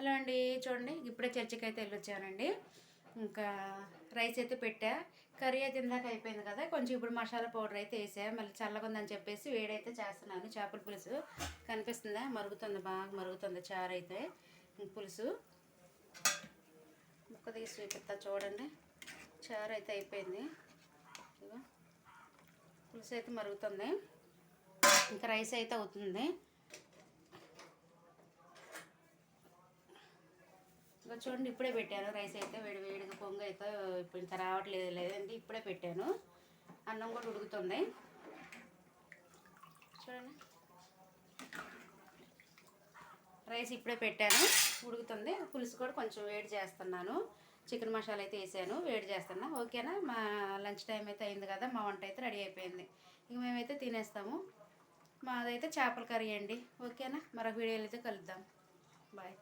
Hello అండి, చూడండి ఇప్పుడే చర్చికి అయితే వెళ్ళొచ్చానండి. ఇంకా రైస్ అయితే పెట్టా. కర్రీ అయితే ఇందాక అయిపోయింది కదా, కొంచెం ఇప్పుడు మసాలా పౌడర్ అయితే వేసా. మళ్ళీ చల్లగా ఉందని చెప్పేసి వేడైతే చేస్తున్నాను. చేపల పులుసు కనిపిస్తుందా, మరుగుతుంది, బాగా మరుగుతుంది చారు అయితే. పులుసు ముక్క తీసి చూపిస్తా చూడండి. చారు అయితే అయిపోయింది, పులుసు అయితే మరుగుతుంది, ఇంకా రైస్ అయితే అవుతుంది. ఇంకా చూడండి ఇప్పుడే పెట్టాను రైస్ అయితే, వేడిగా పొంగు అయితే ఇప్పుడు ఇంకా రావట్లేదు, లేదండి ఇప్పుడే పెట్టాను. అన్నం కూడా ఉడుకుతుంది చూడండి. రైస్ ఇప్పుడే పెట్టాను, ఉడుకుతుంది. పులుసు కూడా కొంచెం వేడి చేస్తున్నాను. చికెన్ మసాలా అయితే వేసాను, వేడి చేస్తున్నా. ఓకేనా, మా లంచ్ టైం అయితే అయింది కదా, మా వంట అయితే రెడీ అయిపోయింది. ఇంక మేమైతే తినేస్తాము. మాదైతే చేపల కర్రీ అండి. ఓకేనా, మరొక వీడియోలో అయితే కలుద్దాం. బాయ్.